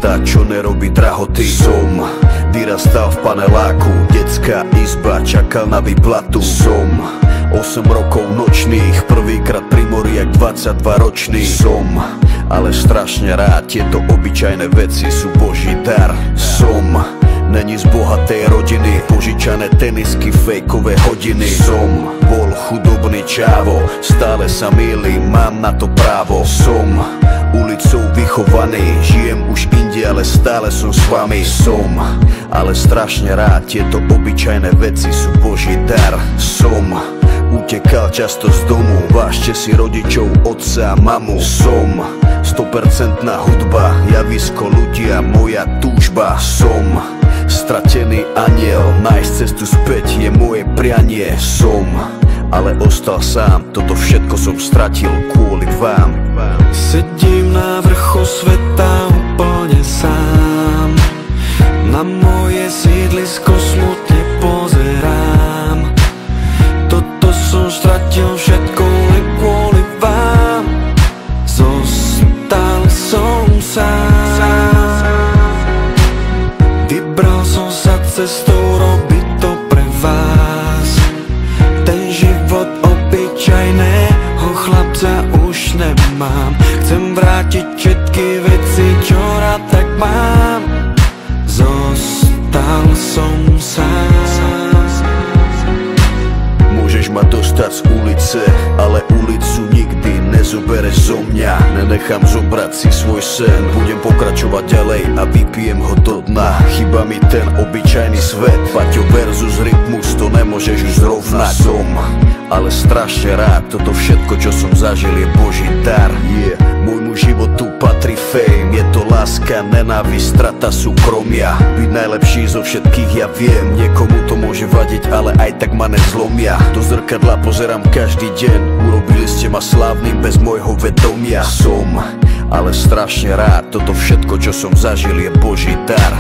tá, čo nerobí drahoty. Som vyrastal v paneláku, detská izba, čakal na výplatu. Som 8 rokov nočných, prvýkrát pri mori jak 22 ročný. Som ale strašne rád, tieto obyčajné veci sú Boží dar. Som není z bohatej rodiny, požičané tenisky, fejkové hodiny. Som bol chudobný čávo, stále sa mýlim, mám na to právo. Som ulicou vychovaný, žijem už inde, ale stále som s vami. Som ale strašne rád, tieto obyčajné veci sú Boží dar. Som utekal často z domu, vážte si rodičov, otca a mamu. Som 100% hudba, javisko ľudia, moja túžba. Som stratený aniel, nájsť cestu späť je moje prianie. Som ale ostal sám, toto všetko som stratil kvôli vám. Sedím na vrchu sveta úplne sám, na moje sídlisko smutne pozerám. Toto som stratil všetko len kvôli vám. Zostal som sám, vybral som sa cestou robiť to pre vás. Ten život obyčajného chlapca už nemám. Chcem vrátiť všetky veci, čo rád tak mám. Zostal som sám. Môžeš ma dostať z ulice, ale ulicu nikdy nezobereš zo mňa. Nenechám zobrať si svoj sen, budem pokračovať ďalej a vypijem ho do dna. Chýba mi ten obyčajný svet, Paťo versus Rytmus, to nemôžeš už zrovnať. Som ale strašne rád, toto všetko, čo som zažil, je Boží dar. Môjmu životu patrí fame, je to láska, nenávisť, strata súkromia. Byť najlepší zo všetkých ja viem, niekomu to môže vadiť, ale aj tak ma nezlomia. Do zrkadla pozerám každý deň, urobili ste ma slávnym bez môjho vedomia. Som ale strašne rád, toto všetko, čo som zažil, je Boží dar.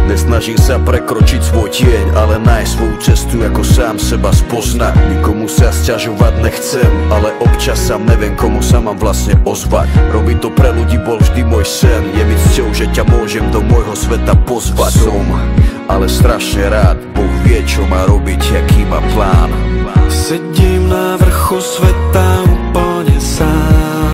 Nesnažím sa prekročiť svoj tieň, ale nájsť svoju cestu, ako sám seba spoznať. Nikomu sa sťažovať nechcem, ale občas sám neviem, komu sa mám vlastne ozvať. Robiť to pre ľudí bol vždy môj sen, je mi cťou, že ťa môžem do môjho sveta pozvať. Som ale strašne rád, Boh vie, čo má robiť, aký má plán. Sedím na vrchu sveta